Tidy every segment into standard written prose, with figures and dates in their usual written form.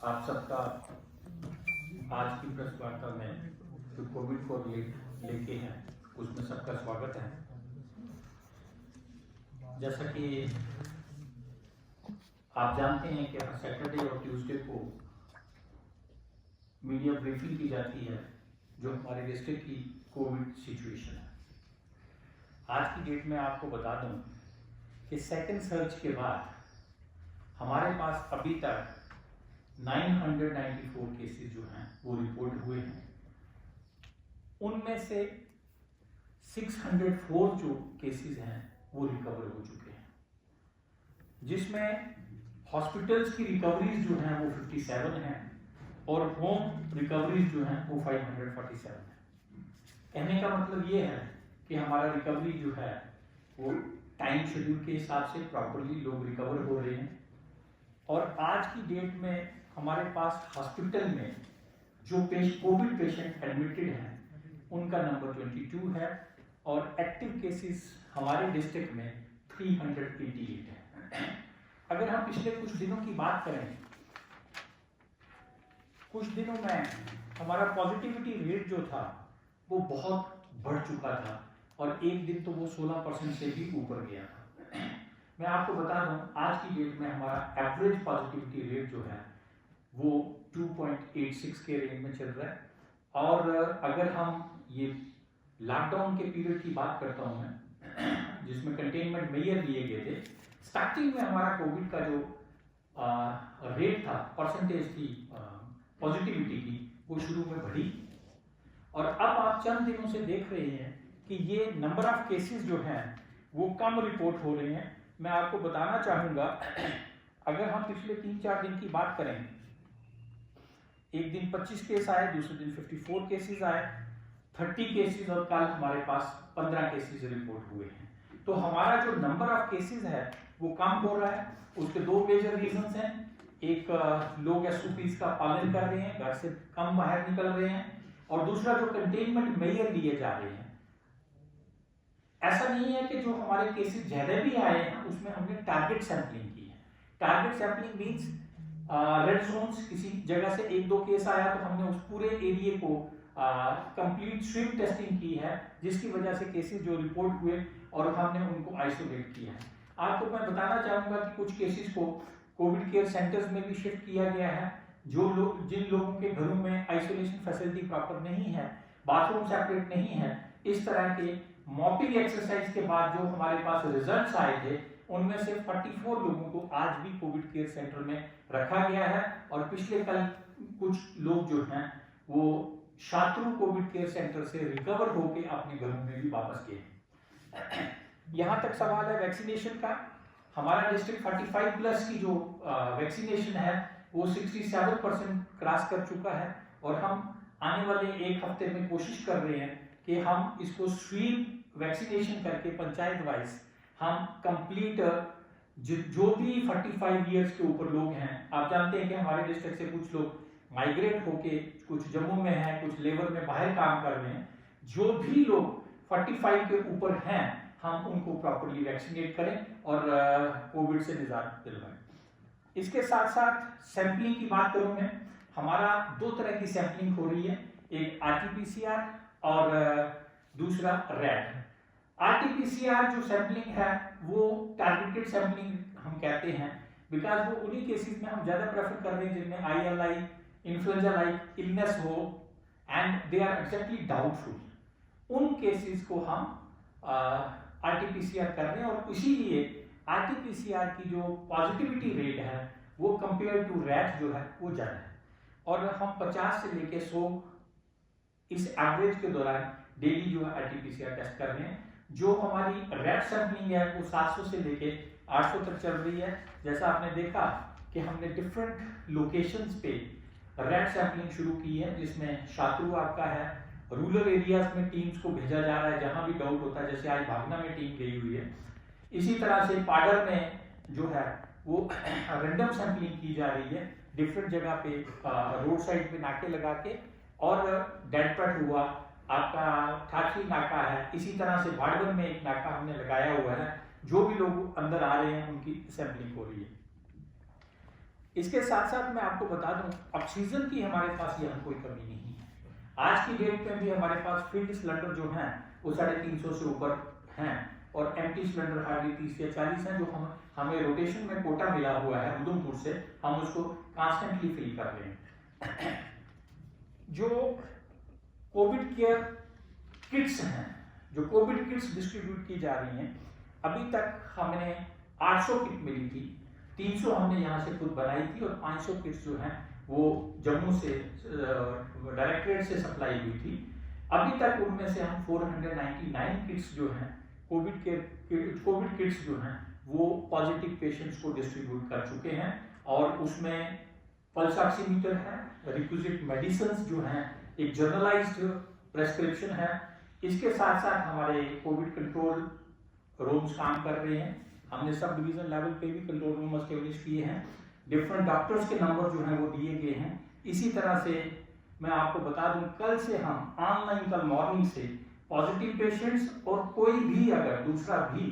आप सबका आज की प्रेस वार्ता में जो कोविड को लेके हैं उसमें सबका स्वागत है। जैसा कि आप जानते हैं कि सैटरडे और ट्यूसडे को मीडिया ब्रीफिंग की जाती है जो हमारे डिस्ट्रिक्ट की कोविड सिचुएशन है। आज की डेट में आपको बता दूं कि सेकेंड सर्ज के बाद हमारे पास अभी तक 994 केसेस जो हैं वो रिपोर्ट हुए हैं। उनमें से 604 जो केसेस हैं वो रिकवर हो चुके हैं, जिसमें हॉस्पिटल्स की रिकवरीज जो हैं वो 57 हैं और होम रिकवरीज जो हैं वो 547 हैं। कहने का मतलब ये है कि हमारा रिकवरी जो है वो टाइम शेड्यूल के हिसाब से प्रॉपरली लोग रिकवर हो रहे हैं। और आज की डेट में हमारे पास हॉस्पिटल में जो कोविड पेशेंट एडमिटेड हैं उनका नंबर 22 है और एक्टिव केसेस हमारे डिस्ट्रिक्ट में 388 है। अगर हम पिछले कुछ दिनों की बात करें, कुछ दिनों में हमारा पॉजिटिविटी रेट जो था वो बहुत बढ़ चुका था और एक दिन तो वो 16% से भी ऊपर गया था। मैं आपको बता दूं, आज की डेट में हमारा एवरेज पॉजिटिविटी रेट जो है वो 2.86 के रेंज में चल रहा है। और अगर हम ये लॉकडाउन के पीरियड की बात करता हूं मैं, जिसमें कंटेनमेंट मेजर लिए गए थे, स्टार्टिंग में हमारा कोविड का जो रेट था, परसेंटेज थी पॉजिटिविटी की, वो शुरू में बढ़ी और अब आप चंद दिनों से देख रहे हैं कि ये नंबर ऑफ केसेस जो हैं वो कम रिपोर्ट हो रहे हैं। मैं आपको बताना चाहूंगा, अगर हम पिछले 3-4 दिन की बात करें, एक दिन 25 केस आए, दूसरे दिन 54 केसेस आए, 30 केसेस और कल हमारे पास 15 केसेस रिपोर्ट हुए हैं। तो हमारा जो नंबर ऑफ केसेस है वो कम हो रहा है। उसके दो मेजर रीजंस हैं। एक, लोग एसओपीज का पालन कर रहे हैं, घर से कम बाहर निकल रहे हैं, और दूसरा जो कंटेनमेंट मेजर लिए जा रहे हैं। ऐसा नहीं है कि जो हमारे केसेस ज्यादा भी आए हैं उसमें हमने टारगेट सैंपलिंग की है। Target sampling means red zones, किसी जगह से 1-2 केस आया तो हमने उस पूरे एरिया को कंप्लीट स्विप टेस्टिंग की है, जिसकी वजह से केसेस जो रिपोर्ट हुए और हमने उनको आइसोलेट किया है। आपको मैं बताना चाहूंगा कि कुछ केसेस को कोविड केयर सेंटर्स में भी शिफ्ट किया गया है। जिन लोगों के घरों में आइसोलेशन फैसिलिटी प्रॉपर नहीं है, बाथरूम सेपरेट नहीं है, इस तरह के मॉपिंग एक्सरसाइज के बाद जो हमारे पास रिजल्ट्स आए थे उनमें से 44 लोगों को आज भी कोविड केयर सेंटर में रखा गया है। और पिछले कल कुछ लोग जो हैं वो शात्रु कोविड केयर सेंटर से रिकवर होकर अपने घरों में भी वापस गए। यहां तक सवाल है वैक्सीनेशन का। हमारा डिस्ट्रिक्ट 45+ की जो वैक्सीनेशन है वो 67% क्रॉस कर चुका है और हम आने वाले एक हफ्ते में कोशिश कर रहे हैं कि हम इसको स्वीप वैक्सीनेशन करके पंचायत वाइज हम कंप्लीट जो भी 45 इयर्स के ऊपर लोग हैं, आप जानते हैं कि हमारे डिस्ट्रिक्ट से कुछ लोग माइग्रेट होके कुछ जम्मू में हैं, कुछ लेबर में बाहर काम कर रहे हैं, जो भी लोग 45 के ऊपर हैं हम उनको प्रॉपर्ली वैक्सीनेट करें और कोविड से निजात दिलवाएं। इसके साथ साथ सैंपलिंग की बात करूं मैं, हमारा 2 तरह की सैंपलिंग हो रही है, एक आरटीपीसीआर और दूसरा रैट। आरटीपीसीआर जो सैंपलिंग है वो टारगेटेड सैंपलिंग हम कहते हैं, बिकॉज वो उन्हीं केसेस में हम ज्यादा प्रेफर कर रहे हैं जिनमें आईएलआई, इन्फ्लुएंजा लाइक इलनेस हो and they are exactly doubtful. उन केसेस को हम आरटीपीसीआर कर रहे हैं और इसीलिए आरटीपीसीआर की जो पॉजिटिविटी रेट है वो कंपेयर टू रैट जो है वो ज्यादा है। और हम 50 से लेके 100 इस एवरेज के दौरान डेली जो है आरटीपीसीआर टेस्ट कर रहे हैं। जो हमारी रैट सैंपलिंग है वो 700 से लेके 800 तक चल रही है। जैसा आपने देखा कि हमने डिफरेंट लोकेशंस पे रैट सैंपलिंग शुरू की है, जिसमें शात्रु आपका है, रूरल एरियाज में टीम्स को भेजा जा रहा है जहां भी डाउट होता है, जैसे आज भागना में टीम गई हुई है। इसी तरह से पाडर में जो है वो रैंडम सैंपलिंग की जा रही है डिफरेंट जगह पे, रोड साइड पे नाके लगा के, और डेडपट हुआ आपका ठाठी नाका है। इसी तरह से भाड़वन में एक नाका हमने लगाया हुआ है, जो भी लोग अंदर आ रहे हैं उनकी सैंपलिंग हो रही है। इसके साथ साथ मैं आपको बता दूं, ऑक्सीजन की हमारे पास यहाँ कोई कमी नहीं है। आज की डेट में भी हमारे पास फील्ड सिलेंडर जो हैं वो 350 से ऊपर हैं, और एम्प्टी सिलेंडर हार्डली 30 या 40 हैं, जो हमें रोटेशन में कोटा मिला हुआ है उधमपुर से, हम उसको कॉन्स्टेंटली फिल कर रहे हैं। जो कोविड केयर किट्स हैं, जो कोविड किट्स डिस्ट्रीब्यूट की जा रही हैं, अभी तक हमने 800 किट मिली थी, 300 हमने यहाँ से खुद बनाई थी, और 500 किट्स जो हैं वो जम्मू से डायरेक्टरेट से सप्लाई हुई थी। अभी तक उनमें से हम 499 किट्स जो हैं कोविड किट्स जो हैं वो पॉजिटिव पेशेंट्स को डिस्ट्रीब्यूट कर चुके हैं, और उसमें पल्स ऑक्सीमीटर है, रिक्विजिट मेडिसिन जो हैं, एक जर्नलाइज्ड प्रेस्क्रिप्शन है। इसके साथ साथ हमारे कोविड कंट्रोल रूम्स काम कर रहे हैं, हमने सब डिवीजन लेवल पे भी कंट्रोल रूम एस्टेब्लिश किए हैं, डिफरेंट डॉक्टर्स के नंबर जो हैं वो दिए गए हैं। इसी तरह से मैं आपको बता दूं, कल से हम ऑनलाइन, कल मॉर्निंग से पॉजिटिव पेशेंट्स और कोई भी अगर दूसरा भी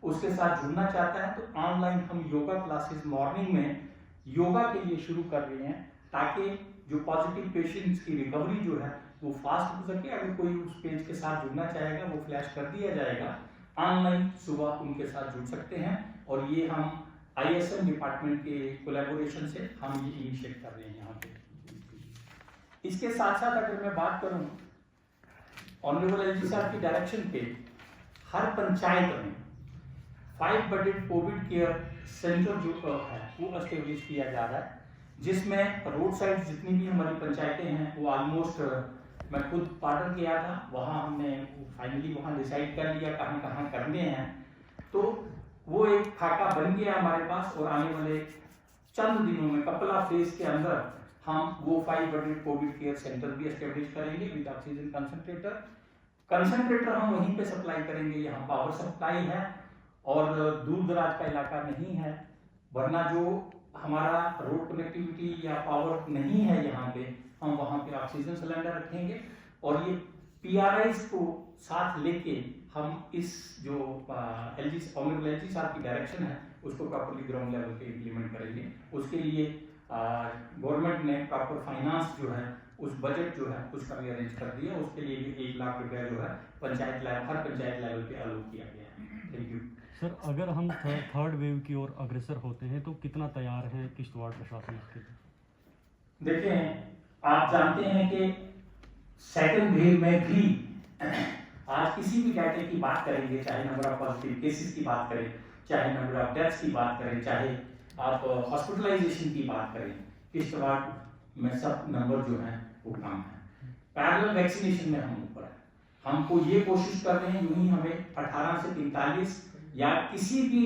उसके साथ जुड़ना चाहता है तो ऑनलाइन हम योगा क्लासेस मॉर्निंग में योगा के लिए शुरू कर रहे हैं, ताकि जो पॉजिटिव पेशेंट्स की रिकवरी जो है वो फास्ट हो सके। अगर कोई उस पेज के साथ जुड़ना चाहेगा वो फ्लैश कर दिया जाएगा, ऑनलाइन सुबह उनके साथ जुड़ सकते हैं, और ये हम ISM डिपार्टमेंट के कोलैबोरेशन से हम ये इनिशिएट कर रहे हैं यहाँ पे। इसके साथ साथ अगर मैं बात करूं ऑनरेबल LG साहब की डायरेक्शन पे, हर पंचायत में 5 बेडेड कोविड केयर सेंटर जो है वो एस्टेब्लिश किया जा रहा है, जिसमें रोड साइड जितनी भी हमारी पंचायतें हैं वो ऑलमोस्ट, मैं खुद पार्टनर गया था वहाँ, हमने फाइनली वहाँ डिसाइड कर लिया कहाँ कहाँ करने हैं, तो वो एक खाका बन गया हमारे पास, और आने वाले चंद दिनों में कपल ऑफ डेज के अंदर हम वो 5 बेडेड कोविड केयर सेंटर भी एस्टेब्लिश करेंगे विद ऑक्सीजन कंसंट्रेटर हम वहीं पे सप्लाई करेंगे। यहाँ पावर सप्लाई है और दूर दराज का इलाका नहीं है, वरना जो हमारा रोड कनेक्टिविटी या पावर नहीं है यहाँ पे, हम वहाँ पे ऑक्सीजन सिलेंडर रखेंगे, और ये PRIs को साथ लेके हम इस जो ऑनरेबल LG साहब की डायरेक्शन है उसको प्रॉपर्ली ग्राउंड लेवल पे इम्प्लीमेंट करेंगे। उसके लिए गवर्नमेंट ने प्रॉपर फाइनेंस जो है, उस बजट जो है उसका भी अरेंज कर दिया, उसके लिए भी 1 लाख रुपया जो है हर पंचायत लेवल पे अलॉट किया गया है। Thank you sir. अगर हम थर्ड वेव की ओर अग्रसर होते हैं तो कितना तैयार है किश्तवाड़ प्रशासन इसके लिए? देखें, आप जानते हैं कि सेकंड वेव में भी आज किसी भी डाटा की बात करेंगे, चाहे नंबर ऑफ पॉजिटिव केसेस की बात करें, चाहे नंबर ऑफ डेथ्स की बात करें, चाहे आप हॉस्पिटलाइजेशन की बात करें, किश्तवाड़ में सब नंबर जो है वो कम है। पैरेलल वैक्सीनेशन में हम ऊपर है, हमको ये कोशिश कर रहे हैं, यूं ही हमें 18 से 43 या किसी भी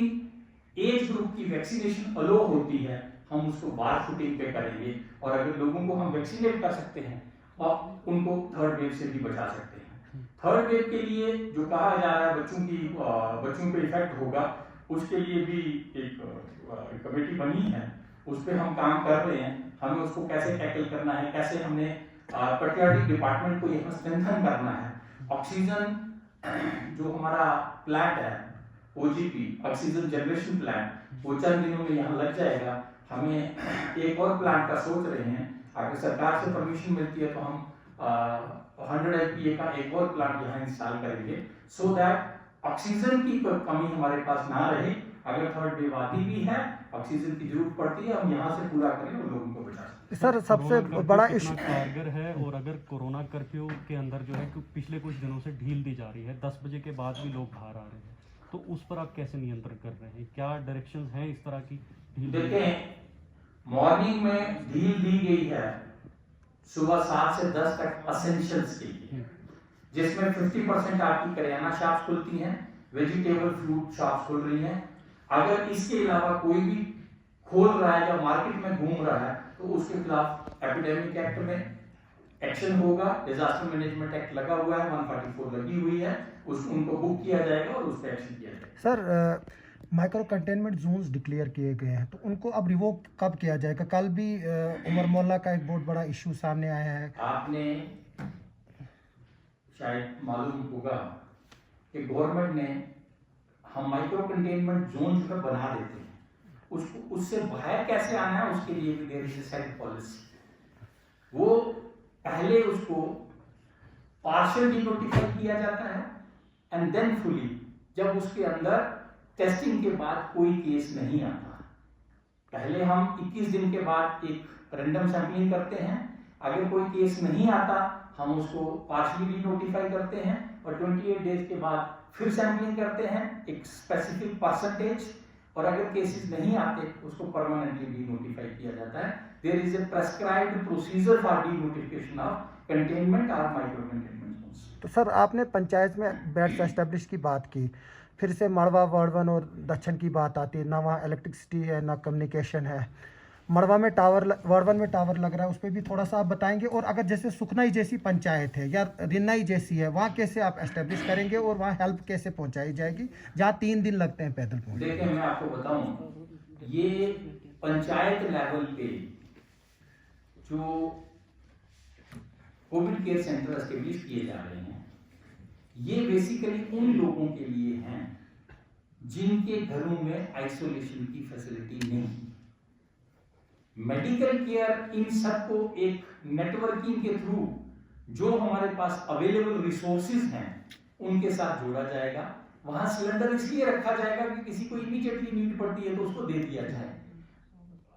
एज ग्रुप की वैक्सीनेशन अलो होती है, हम उसको बार फुटिंग पे करेंगे, और अगर लोगों को हम वैक्सीनेट कर सकते हैं और उनको थर्ड वेव से भी बचा सकते हैं। थर्ड वेव के लिए जो कहा जा रहा है बच्चों पे इफेक्ट होगा, उसके लिए भी एक कमेटी बनी है, उस पर हम काम कर रहे हैं, हमें उसको कैसे टैकल करना है, कैसे हमने पेडियाट्रिक डिपार्टमेंट को यहाँ स्ट्रेंथन करना है। ऑक्सीजन जो हमारा प्लांट है OGP ऑक्सीजन जनरेशन प्लांट, वो चंद दिनों में यहाँ लग जाएगा। हमें एक और प्लांट का सोच रहे हैं, अगर सरकार से परमिशन मिलती है तो हम 100 LPA का एक और प्लांट यहाँ इंस्टॉल करेंगे, सो दैट ऑक्सीजन की कमी हमारे पास ना रहे। अगर थर्ड वेव आती भी है, ऑक्सीजन की जरूरत पड़ती है, हम यहाँ से पूरा करें और लोगों को बचा सकें। सर, सबसे बड़ा इशू कारगर है, और अगर कोरोना कर्फ्यू के अंदर जो है पिछले कुछ दिनों से ढील दी जा रही है, 10 बजे के बाद भी लोग बाहर आ रहे हैं, तो उस पर आप कैसे नियंत्रण कर रहे हैं? क्या डायरेक्शंस हैं इस तरह की? देखें, मॉर्निंग में ढील दी गई है सुबह 7 से 10 तक एसेंशियल्स के लिए, जिसमें 50% आपकी करियाना शॉप्स खुलती हैं, वेजिटेबल फ्रूट शॉप्स खुल रही हैं। अगर इसके अलावा कोई भी खोल रहा है या मार्केट में घूम रहा है तो उसके खिलाफ एपिडेमिक एक्ट में एक्शन होगा। डिजास्टर मैनेजमेंट एक्ट लगा हुआ है, 144 लगी हुई है, उनको बुक किया जाएगा और उस पर एक्शन किया जाएगा। Sir, micro containment Jones declare किए गए हैं, तो उनको अब रिवोक कब किया जाएगा? कल भी उमर मोहल्ला का एक बहुत बड़ा इशू सामने आया है। आपने शायद मालूम होगा कि गवर्नमेंट ने हम माइक्रो कंटेनमेंट जोन जो है बना देते हैं, उसको उससे बाहर कैसे आना है उसके लिए भी there is a set policy. वो पहले उसको पार्शियल डिनोटिफाई किया जाता है एंड देन फुली, जब उसके अंदर टेस्टिंग के बाद कोई केस नहीं आता। पहले हम 21 दिन के बाद एक रैंडम सैंपलिंग करते हैं, अगर कोई केस नहीं आता हम उसको पार्शियली डिनोटिफाई करते हैं और 28 डेज के बाद फिर सैंपलिंग करते हैं एक स्पेसिफिक परसेंटेज, और अगर केसेस नहीं आते उसको परमानेंटली डिनोटिफाई किया जाता है। There is a prescribed procedure for denotification of containment और माइक्रो कंटेनमेंट जोन्स। तो सर आपने पंचायत में बेड्स एस्टेब्लिश की बात की, फिर से मड़वा वार्ड 1 और दक्षिण की बात आती है, ना वहाँ इलेक्ट्रिसिटी है ना कम्युनिकेशन है। मड़वा में वार्ड 1 में टावर लग रहा है, उस पर भी थोड़ा सा आप बताएंगे। और अगर जैसे सुखनाई जैसी पंचायत है या रिन्नाई जैसी है, वहाँ कैसे आप एस्टेब्लिश करेंगे और वहाँ हेल्प कैसे पहुँचाई जाएगी जहाँ 3 दिन लगते हैं पैदल पहुँचने? देखिए मैं आपको बताऊं, ये पंचायत लेवल पे जो कोविड केयर सेंटर एस्टेब्लिश किए जा रहे हैं, ये बेसिकली उन लोगों के लिए हैं जिनके घरों में आइसोलेशन की फैसिलिटी नहीं। मेडिकल केयर इन सबको एक नेटवर्किंग के थ्रू जो हमारे पास अवेलेबल रिसोर्सेज हैं उनके साथ जोड़ा जाएगा। वहां सिलेंडर इसलिए रखा जाएगा कि किसी को इमीडिएटली नीड पड़ती है तो उसको दे दिया जाए।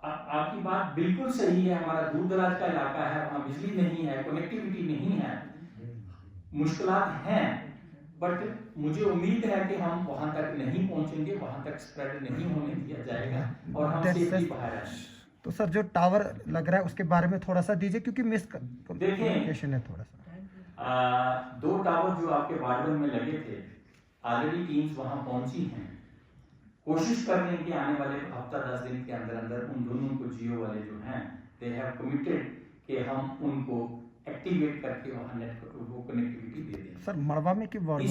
आपकी बात बिल्कुल सही है, हमारा दूर दराज का इलाका है, वहां बिजली नहीं है, कनेक्टिविटी नहीं है, मुश्किलात हैं, बट मुझे उम्मीद है कि हम वहां तक नहीं पहुंचेंगे, वहां तक स्प्रेड नहीं होने दिया जाएगा और हम सेफली बाहर आएंगे। तो सर जो टावर लग रहा है उसके बारे में थोड़ा सा दीजिए, क्योंकि मिसकम्युनिकेशन है थोड़ा सा। 2 टावर जो आपके वार्ड में लगे थे, ऑलरेडी टीम्स वहां पहुंची हैं। कोशिश कर रहे हैं कि आने वाले हफ्ता 10 दिन के अंदर अंदर उन दोनों को जियो वाले जो हैं दे हैव कमिटेड कि हम उनको एक्टिवेट करके वहां नेटवर्क वो कनेक्टिविटी दे दें। सर मड़वा में कि वार्ड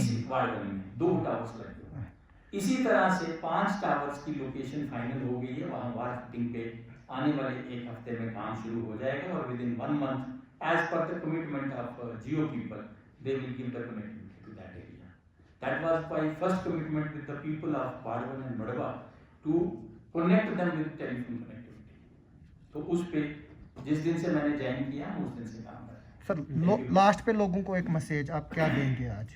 में 2 टावर्स लगे हुए हैं। इसी तरह से 5 टावर्स की लोकेशन फाइनल हो गई है, वहां वायर फिटिंग पे आने वाले 1 हफ्ते में काम शुरू हो जाएगा और within 1 month as per the commitment of Jio people they will give the connectivity to that area. That was my first commitment with the people of Badwan and Madhwa to connect them with telephone connectivity. तो उस पे जिस दिन से मैंने join किया उस दिन से काम कर रहे हैं। सर लास्ट पे लोगों को एक मैसेज आप क्या देंगे आज?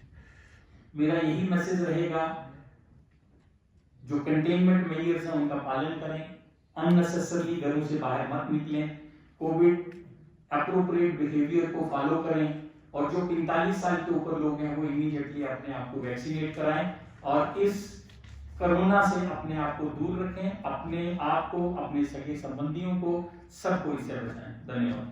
मेरा यही मैसेज रहेगा, जो कंटेनमेंट मेजर्स हैं उनका पालन करें, अननेसेसरली घरों से बाहर मत निकलें, कोविड अप्रोप्रिएट बिहेवियर को फॉलो करें और जो 45 साल के ऊपर लोग हैं वो इमीडिएटली अपने आप को वैक्सीनेट कराएं और इस कोरोना से अपने आप को दूर रखें, अपने आप को, अपने सगे संबंधियों को, सबको इससे बचाएं। धन्यवाद।